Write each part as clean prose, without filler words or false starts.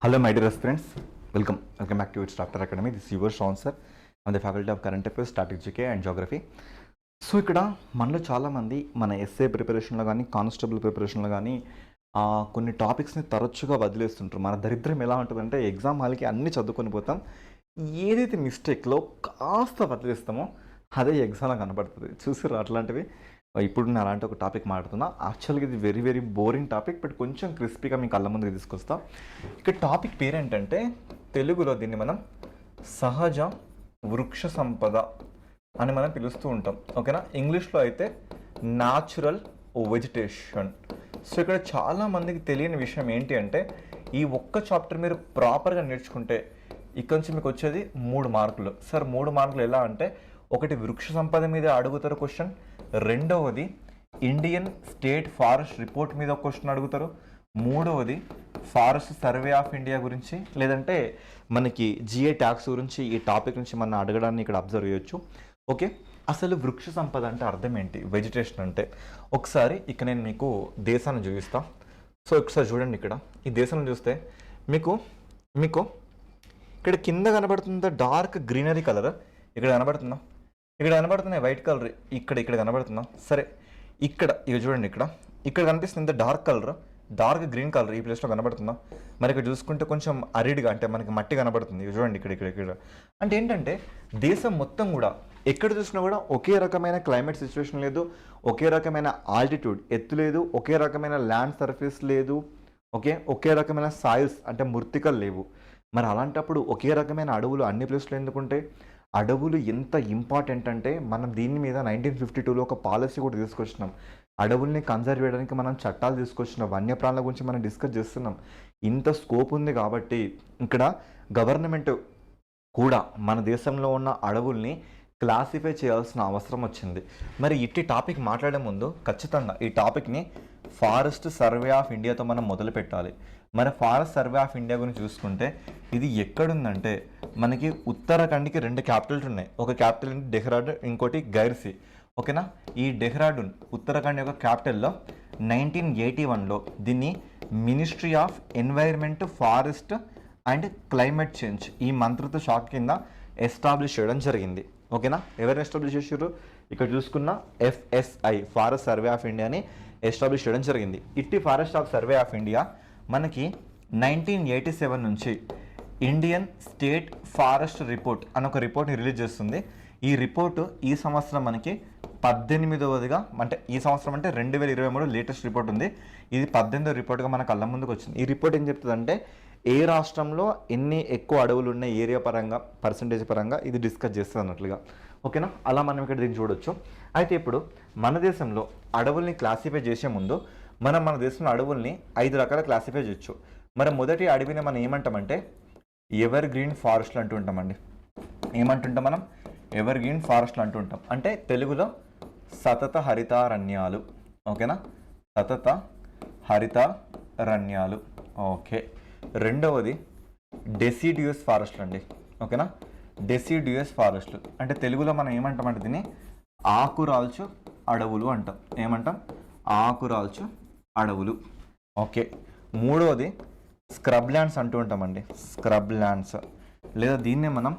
Hello, my dear friends. Welcome back to its Doctor Academy. This is your Sean sir. I'm the faculty of Current Affairs, Static GK and Geography. So ఇక్కడ మనలో చాలామంది మన SA ప్రిపరేషన్లో కానీ constable ప్రిపరేషన్లో కానీ కొన్ని టాపిక్స్ని తరచుగా వదిలేస్తుంటారు. మన దరిద్రం ఎలా ఉంటుందంటే ఎగ్జామ్ హాల్కి అన్నీ చదువుకొని పోతాం, ఏదైతే మిస్టేక్లో కాస్త వదిలేస్తామో అదే ఎగ్జామ్లో కనబడుతుంది. చూసారు అట్లాంటివి. ఇప్పుడు నేను అలాంటి ఒక టాపిక్ మాట్లాడుతున్నా. యాక్చువల్గా ఇది very very boring topic, but కొంచెం క్రిస్పీగా మీ కళ్ళ ముందుకు తీసుకొస్తా. ఇక్కడ టాపిక్ పేరేంటంటే తెలుగులో దీన్ని మనం సహజ వృక్ష సంపద అని మనం పిలుస్తూ ఉంటాం, ఓకేనా. ఇంగ్లీష్లో అయితే న్యాచురల్ వెజిటేషన్. సో ఇక్కడ చాలామందికి తెలియని విషయం ఏంటి అంటే ఈ ఒక్క చాప్టర్ మీరు ప్రాపర్గా నేర్చుకుంటే ఇక్కడ నుంచి మీకు వచ్చేది 3 మార్కులు. సార్ 3 మార్కులు ఎలా అంటే, ఒకటి వృక్ష సంపద మీద అడుగుతారు క్వశ్చన్, రెండవది ఇండియన్ స్టేట్ ఫారెస్ట్ రిపోర్ట్ మీద ఒక క్వశ్చన్ అడుగుతారు, మూడవది ఫారెస్ట్ సర్వే ఆఫ్ ఇండియా గురించి, లేదంటే మనకి జిఏ ట్యాక్స్ గురించి ఈ టాపిక్ నుంచి మనం అడగడాన్ని ఇక్కడ అబ్జర్వ్ చేయొచ్చు. ఓకే, అసలు వృక్ష సంపద అంటే అర్థం ఏంటి, వెజిటేషన్ అంటే ఒకసారి ఇక నేను మీకు దేశాన్ని చూపిస్తాను. సో ఒకసారి చూడండి, ఇక్కడ ఈ దేశాన్ని చూస్తే మీకు ఇక్కడ కింద కనబడుతుందా డార్క్ గ్రీనరీ కలర్, ఇక్కడ కనబడుతుందా, ఇక్కడ కనబడుతున్నాయి వైట్ కలర్, ఇక్కడ కనబడుతుందా. సరే ఇక్కడ ఇక చూడండి, ఇక్కడ కనిపిస్తుంది dark colour, dark green colour ఈ ప్లేస్లో కనబడుతుందా. మరి ఇక్కడ చూసుకుంటే కొంచెం అరిడ్గా అంటే మనకి మట్టి కనబడుతుంది. ఇక చూడండి ఇక్కడ అంటే ఏంటంటే దేశం మొత్తం కూడా ఎక్కడ చూసినా కూడా ఒకే రకమైన క్లైమేట్ సిచ్యువేషన్ లేదు, ఒకే రకమైన ఆల్టిట్యూడ్ ఎత్తు లేదు, ఒకే రకమైన ల్యాండ్ సర్ఫేస్ లేదు, ఒకే రకమైన సాయిల్స్ అంటే మృత్తికలు లేవు. మరి అలాంటప్పుడు ఒకే రకమైన అడవులు అన్ని ప్లేస్లో ఎందుకుంటే, అడవులు ఎంత ఇంపార్టెంట్ అంటే మనం దీని మీద 1952లో ఒక పాలసీ కూడా తీసుకొచ్చినాం. అడవుల్ని కన్జర్వ్ చేయడానికి మనం చట్టాలు తీసుకొచ్చినాం, వన్యప్రాణుల గురించి మనం డిస్కస్ చేస్తున్నాం. ఇంత స్కోప్ ఉంది కాబట్టి ఇక్కడ గవర్నమెంట్ కూడా మన దేశంలో ఉన్న అడవుల్ని క్లాసిఫై చేయాల్సిన అవసరం వచ్చింది. మరి ఇట్టి టాపిక్ మాట్లాడే ముందు ఖచ్చితంగా ఈ టాపిక్ని ఫారెస్ట్ సర్వే ఆఫ్ ఇండియాతో మనం మొదలు పెట్టాలి. మరి ఫారెస్ట్ సర్వే ఆఫ్ ఇండియా గురించి చూసుకుంటే ఇది ఎక్కడుందంటే మనకి ఉత్తరాఖండ్కి 2 క్యాపిటల్స్ ఉన్నాయి. ఒక క్యాపిటల్ డెహ్రాడూన్, ఇంకోటి గైర్సీ, ఓకేనా. ఈ డెహ్రాడూన్ ఉత్తరాఖండ్ యొక్క క్యాపిటల్లో 1981లో దీన్ని ministry of environment, forest and climate change ఈ మంత్రిత్వ శాఖ కింద ఎస్టాబ్లిష్ చేయడం జరిగింది, ఓకేనా. ఎవరు ఎస్టాబ్లిష్ చేసారు, ఇక్కడ చూసుకున్న FSI ఫారెస్ట్ సర్వే ఆఫ్ ఇండియాని ఎస్టాబ్లిష్ చేయడం జరిగింది. ఇట్టి forest of survey of India మనకి 1987 నుంచి ఇండియన్ స్టేట్ ఫారెస్ట్ రిపోర్ట్ అని ఒక రిపోర్ట్ని రిలీజ్ చేస్తుంది. ఈ రిపోర్టు ఈ సంవత్సరం మనకి 18వదిగా, అంటే ఈ సంవత్సరం అంటే 2023 లేటెస్ట్ రిపోర్ట్ ఉంది. ఇది 18వ రిపోర్ట్గా మన కళ్ళ ముందుకు వచ్చింది. ఈ రిపోర్ట్ ఏం చెప్తుందంటే ఏ రాష్ట్రంలో ఎన్ని ఎక్కువ అడవులు ఉన్నాయి ఏరియా పరంగా, పర్సంటేజ్ పరంగా ఇది డిస్కస్ చేస్తుంది అన్నట్లుగా, ఓకేనా. అలా మనం ఇక్కడ దీన్ని చూడొచ్చు. అయితే ఇప్పుడు మన దేశంలో అడవుల్ని క్లాసిఫై చేసే ముందు మన దేశంలో అడవుల్ని 5 రకాల క్లాసిఫై చేయొచ్చు. మరి మొదటి అడవిని మనం ఏమంటామంటే ఎవర్ గ్రీన్ ఫారెస్ట్లు అంటూ ఉంటామండి. ఏమంటుంటాం మనం, ఎవర్ గ్రీన్ ఫారెస్ట్లు అంటూ ఉంటాం. అంటే తెలుగులో సతత హరితారణ్యాలు, ఓకేనా, సతత హరితారణ్యాలు. ఓకే, రెండవది డెసిడ్యూయస్ ఫారెస్ట్లు అండి, ఓకేనా. డెసిడ్యూయస్ ఫారెస్ట్లు అంటే తెలుగులో మనం ఏమంటామంటే దీన్ని ఆకురాల్చు అడవులు అంటాం. ఏమంటాం, ఆకురాల్చు అడవులు. ఓకే, మూడవది స్క్రబ్ ల్యాండ్స్ అంటూ ఉంటామండి, స్క్రబ్ ల్యాండ్స్, లేదా దీన్నే మనం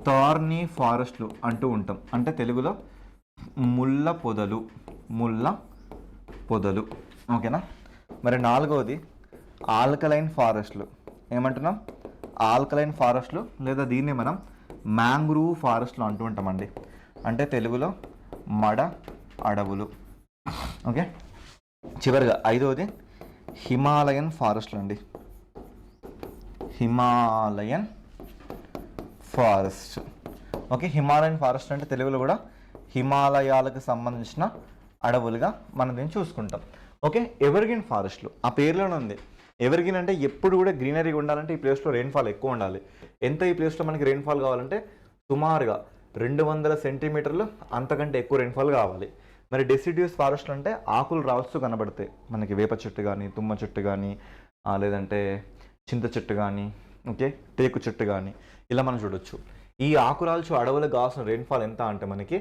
థార్నీ ఫారెస్ట్లు అంటూ ఉంటాం. అంటే తెలుగులో ముళ్ళ పొదలు, ఓకేనా. మరి నాలుగవది ఆల్కలైన్ ఫారెస్ట్లు. ఏమంటున్నాం, ఆల్కలైన్ ఫారెస్ట్లు, లేదా దీన్ని మనం మ్యాంగ్రూవ్ ఫారెస్ట్లు అంటూ ఉంటామండి. అంటే తెలుగులో మడ అడవులు. ఓకే, చివరిగా ఐదవది హిమాలయన్ ఫారెస్ట్లు అండి, Himalayan forest. Okay, Himalayan forest అంటే తెలుగులో కూడా హిమాలయాలకు సంబంధించిన అడవులుగా మనం దీన్ని చూసుకుంటాం. ఓకే, ఎవర్గ్రీన్ ఫారెస్ట్లు ఆ పేర్లోనే ఉంది. ఎవర్గ్రీన్ అంటే ఎప్పుడు కూడా గ్రీనరీగా ఉండాలంటే ఈ ప్లేస్లో రెయిన్ఫాల్ ఎక్కువ ఉండాలి. ఎంత ఈ ప్లేస్లో మనకి రెయిన్ఫాల్ కావాలంటే సుమారుగా 200 సెంటీమీటర్లు అంతకంటే ఎక్కువ రెయిన్ఫాల్ కావాలి. మరి డెసిడ్యూస్ ఫారెస్ట్లు అంటే ఆకులు రావచ్చు కనబడతాయి మనకి, వేప చెట్టు కానీ, తుమ్మ చెట్టు కానీ, లేదంటే చింత చెట్టు కానీ, ఓకే, టేకు చెట్టు కానీ, ఇలా మనం చూడొచ్చు. ఈ ఆకురాల్చు అడవులకు కావాల్సిన రెయిన్ఫాల్ ఎంత అంటే మనకి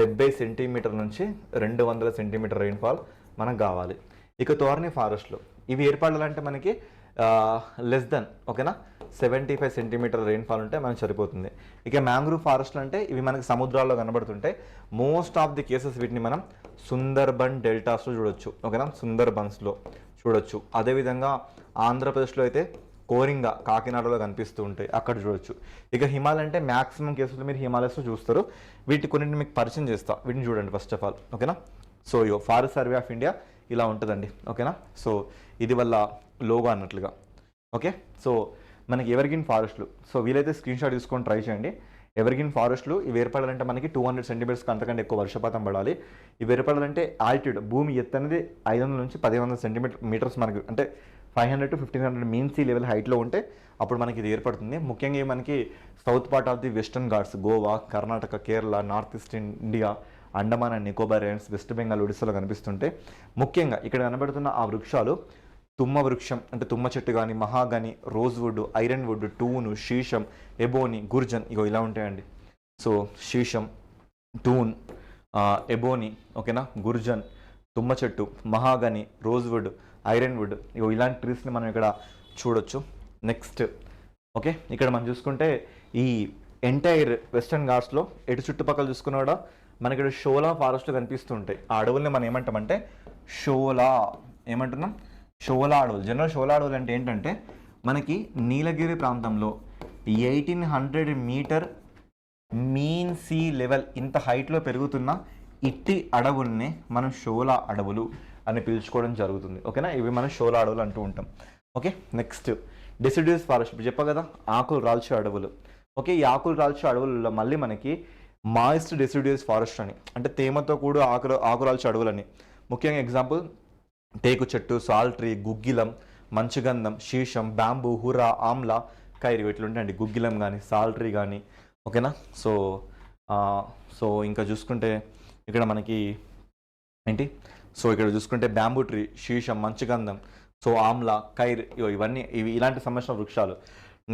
70 సెంటీమీటర్ నుంచి 200 సెంటీమీటర్ రెయిన్ఫాల్ మనకు కావాలి. ఇక థార్నీ ఫారెస్ట్లు ఇవి ఏర్పడాలంటే మనకి లెస్ దెన్ ఓకేనా 75 సెంటీమీటర్ రెయిన్ఫాల్ ఉంటే మనకు సరిపోతుంది. ఇక మ్యాంగ్రూవ్ ఫారెస్ట్లు అంటే ఇవి మనకి సముద్రాల్లో కనబడుతుంటే మోస్ట్ ఆఫ్ ది కేసెస్ వీటిని మనం సుందర్బన్ డెల్టాస్లో చూడొచ్చు ఓకేనా, సుందర్బన్స్లో చూడొచ్చు. అదేవిధంగా ఆంధ్రప్రదేశ్లో అయితే కోరింగా కాకినాడలో కనిపిస్తూ ఉంటాయి, అక్కడ చూడొచ్చు. ఇక హిమాలయ అంటే మ్యాక్సిమం కేసులు మీరు హిమాలయస్లో చూస్తారు. వీటి కొన్నింటిని మీకు పరిచయం చేస్తా, వీటిని చూడండి ఫస్ట్ ఆఫ్ ఆల్ ఓకేనా. So forest survey of India ఇలా ఉంటుందండి ఓకేనా. సో ఇది వల్ల లోగో అన్నట్లుగా ఓకే. సో మనకి ఎవర్గ్రీన్ ఫారెస్ట్లు, సో వీలైతే స్క్రీన్ షాట్ తీసుకొని ట్రై చేయండి. ఎవర్గ్రీన్ ఫారెస్ట్లు ఇవి ఏర్పడాలంటే మనకి 200 సెంటీమీటర్స్కి అంతకంటే ఎక్కువ వర్షపాతం పడాలి. ఇవి ఏర్పడాలంటే ఆల్టిట్యూడ్ భూమి ఎత్తు అనేది 500 నుంచి 1500 మీటర్స్ మనకి అంటే 500 to 1500 మీన్ సీ లెవెల్ హైట్లో ఉంటే అప్పుడు మనకి ఇది ఏర్పడుతుంది. ముఖ్యంగా మనకి south part of the western Ghats, Goa, Karnataka, Kerala, north east India, Andaman and Nicobar islands, West Bengal, ఒడిస్సాలో కనిపిస్తుంటే ముఖ్యంగా ఇక్కడ కనబడుతున్న ఆ వృక్షాలు తుమ్మ వృక్షం అంటే తుమ్మ చెట్టు కానీ, మహాగని, రోజ్వుడ్, ఐరన్ వుడ్, టూను, శీషం, ఎబోని, గుర్జన్ ఇగో ఇలా ఉంటాయండి. సో శీషం, టూన్, ఎబోని ఓకేనా, గుర్జన్, తుమ్మ చెట్టు, మహాగని, రోజ్వుడ్, ఐరన్ వుడ్ ఇగో ఇలాంటి ట్రీస్ని మనం ఇక్కడ చూడొచ్చు. నెక్స్ట్ ఓకే, ఇక్కడ మనం చూసుకుంటే ఈ ఎంటైర్ వెస్టర్న్ ఘాట్స్లో ఎటు చుట్టుపక్కల చూసుకున్నా కూడా మనకి ఇక్కడ షోలా ఫారెస్ట్లు కనిపిస్తుంటాయి. ఆ అడవుల్ని మనం ఏమంటామంటే షోలా ఏమంటున్నాం, షోలా అడవులు. జనరల్ షోలా అడవులు అంటే ఏంటంటే మనకి నీలగిరి ప్రాంతంలో 1800 మీటర్ మీన్ సీ లెవెల్ ఇంత హైట్లో పెరుగుతున్న ఇట్టి అడవుల్ని మనం షోలా అడవులు అని పిలుచుకోవడం జరుగుతుంది ఓకేనా. ఇవి మనం షోలా అడవులు అంటూ ఉంటాం ఓకే. నెక్స్ట్ డెసిడ్యూస్ ఫారెస్ట్, ఇప్పుడు చెప్పా కదా ఆకులు రాల్చే అడవులు ఓకే. ఈ ఆకులు రాల్చే అడవులలో మళ్ళీ మనకి మాయిస్ట్ డెసిడ్యూస్ ఫారెస్ట్ అని అంటే తేమతో కూడా ఆకురాల్చే అడవులని. ముఖ్యంగా ఎగ్జాంపుల్ టేకు చెట్టు, సాల్ ట్రీ, గుగ్గిలం, మంచుగంధం, శీషం, బ్యాంబూ, హురా, ఆమ్లా, కైరి వీటిలో ఉంటాయండి. గుగ్గిలం కానీ సాల్ ట్రీ కానీ ఓకేనా. సో సో ఇంకా చూసుకుంటే ఇక్కడ మనకి ఏంటి, సో ఇక్కడ చూసుకుంటే బ్యాంబూ ట్రీ, శీషం, మంచుగంధం, సో ఆమ్లా, కైర్ ఇవన్నీ ఇలాంటి సంబంధించిన వృక్షాలు.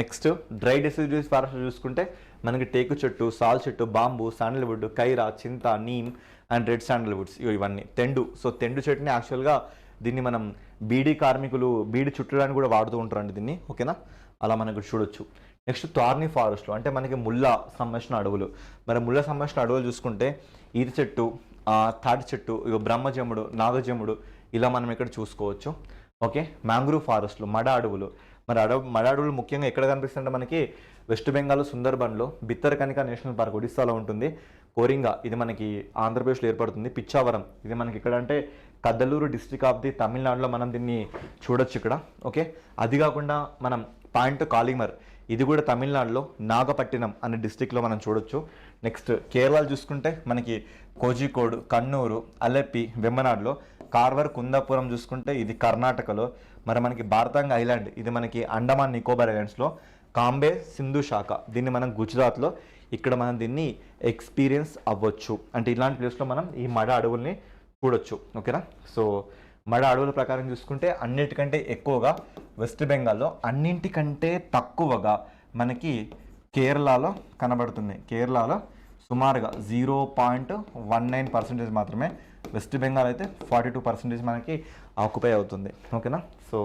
నెక్స్ట్ డ్రై డెసిడ్యూస్ ఫారెస్ట్ చూసుకుంటే మనకి టేకు చెట్టు, సాల్ చెట్టు, బాంబు, శాండల్వుడ్, కైరా, చింత, నీమ్ అండ్ రెడ్ శాండల్వుడ్స్ ఇవన్నీ. తెండు, సో తెండు చెట్టుని యాక్చువల్గా దీన్ని మనం బీడీ కార్మికులు బీడీ చుట్టడానికి కూడా వాడుతూ ఉంటారండి దీన్ని ఓకేనా, అలా మనకు చూడొచ్చు. నెక్స్ట్ థార్నీ ఫారెస్ట్లు అంటే మనకి ముళ్ళ సంబంధించిన అడవులు. మరి ముళ్ళ సంబంధించిన అడవులు చూసుకుంటే ఈత చెట్టు, తాటి చెట్టు, బ్రహ్మజముడు, నాగజముడు ఇలా మనం ఇక్కడ చూసుకోవచ్చు ఓకే. మ్యాంగ్రూవ్ ఫారెస్ట్లు, మడ అడవులు. మరి మడ అడవులు ముఖ్యంగా ఎక్కడ కనిపిస్తుంటే మనకి వెస్ట్ బెంగాల్ సుందర్బన్లో, బిత్తరకనిక నేషనల్ పార్క్ ఒడిస్సాలో ఉంటుంది. కోరింగా ఇది మనకి ఆంధ్రప్రదేశ్లో ఏర్పడుతుంది. పిచ్చావరం ఇది మనకి ఇక్కడ అంటే కద్దలూరు డిస్ట్రిక్ట్ ఆఫ్ ది తమిళనాడులో మనం దీన్ని చూడొచ్చు ఇక్కడ ఓకే. అది కాకుండా మనం పాయింట్ కాలిమర్ ఇది కూడా తమిళనాడులో నాగపట్టినం అనే డిస్టిక్లో మనం చూడొచ్చు. నెక్స్ట్ కేరళ చూసుకుంటే మనకి కోజికోడ్, కన్నూరు, అలెప్పి, వెమ్మనాడులో, కార్వర్, కుందాపురం చూసుకుంటే ఇది కర్ణాటకలో. మరి మనకి భారతాంగ ఐలాండ్ ఇది మనకి అండమాన్ నికోబార్ ఐలాండ్స్లో. కాంబే, సింధు శాఖ దీన్ని మనం గుజరాత్లో, ఇక్కడ మనం దీన్ని ఎక్స్పీరియన్స్ అవ్వచ్చు. అంటే ఇలాంటి ప్లేస్లో మనం ఈ మడ అడవుల్ని చూడొచ్చు ఓకేనా. సో మడ అడవుల ప్రకారం చూసుకుంటే అన్నిటికంటే ఎక్కువగా వెస్ట్ బెంగాల్లో, అన్నింటికంటే తక్కువగా మనకి కేరళలో కనబడుతుంది. కేరళలో సుమారుగా 0.19% మాత్రమే. వెస్ట్ బెంగాల్ అయితే 42% మనకి ఆక్యుపై అవుతుంది ఓకేనా. సో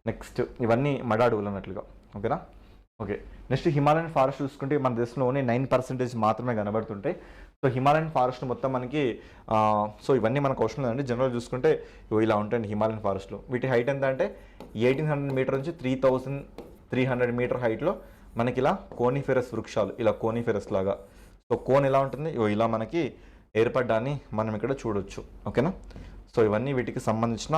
నెక్స్ట్ ఇవన్నీ మడ అడవులు అన్నట్లుగా ఓకేనా. ఓకే, నెక్స్ట్ హిమాలయన్ ఫారెస్ట్ చూసుకుంటే మన దేశంలో ఓన్లీ 9% మాత్రమే కనబడుతుంటాయి. సో హిమాలయన్ ఫారెస్ట్ మొత్తం మనకి సో ఇవన్నీ మనకు అవసరం లేదండి. జనరల్ చూసుకుంటే ఇలా ఉంటాయండి హిమాలయన్ ఫారెస్ట్లు. వీటి హైట్ ఎంత అంటే 1800 మీటర్ నుంచి 3300 మీటర్ హైట్లో మనకి ఇలా కోనిఫెరస్ వృక్షాలు, ఇలా కోనిఫెరస్ లాగా. సో కోన్ ఎలా ఉంటుంది ఇలా మనకి ఏర్పడ్డాన్ని మనం ఇక్కడ చూడొచ్చు ఓకేనా. సో ఇవన్నీ వీటికి సంబంధించిన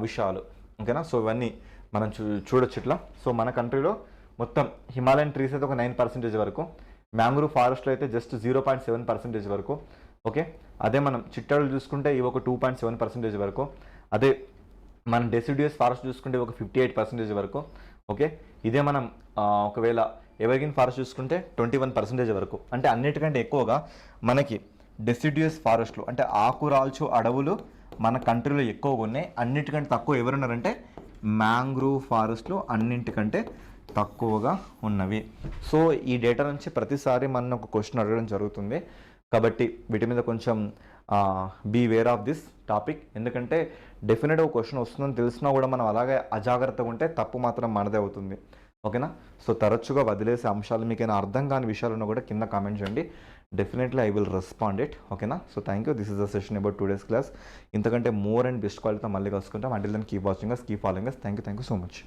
విషయాలు ఓకేనా. సో ఇవన్నీ మనం చూడొచ్చు ఇట్లా. సో మన కంట్రీలో మొత్తం హిమాలయన్ ట్రీస్ అయితే ఒక 9% వరకు, మ్యాంగ్రూవ్ ఫారెస్ట్లో అయితే జస్ట్ 0.7% వరకు ఓకే. అదే మనం చిట్టాడులు చూసుకుంటే ఇవి ఒక 2.7% వరకు. అదే మనం డెసిడ్యూస్ ఫారెస్ట్ చూసుకుంటే ఒక 58% వరకు ఓకే. ఇదే మనం ఒకవేళ ఎవర్గ్రీన్ ఫారెస్ట్ చూసుకుంటే 21% వరకు. అంటే అన్నిటికంటే ఎక్కువగా మనకి డెసిడ్యూస్ ఫారెస్ట్లు అంటే ఆకురాల్చు అడవులు మన కంట్రీలో ఎక్కువగా ఉన్నాయి. అన్నిటికంటే తక్కువ ఎవరున్నారంటే మ్యాంగ్రూవ్ ఫారెస్ట్లు అన్నింటికంటే తక్కువగా ఉన్నవి. సో ఈ డేటా నుంచి ప్రతిసారి మనం ఒక క్వశ్చన్ అడగడం జరుగుతుంది కాబట్టి వీటి మీద కొంచెం beware of this topic. ఎందుకంటే డెఫినెట్గా క్వశ్చన్ వస్తుందని తెలిసినా కూడా మనం అలాగే అజాగ్రత్తగా ఉంటే తప్పు మాత్రం మనదే అవుతుంది. ఓకేనా? సో తరచుగా వదిలేసే అంశాలు మీకైనా అర్థం కాని విషయాలను కూడా కింద కామెంట్ చేయండి. Definitely I will respond it. ఓకేనా? So thank you. This is the session about today's class. ఇంతకంటే మోర్ అండ్ బెస్ట్ క్వాలిటీతో మళ్ళీ కలుసుకుంటాం. Until then keep watching us, keep following us. Thank you so much.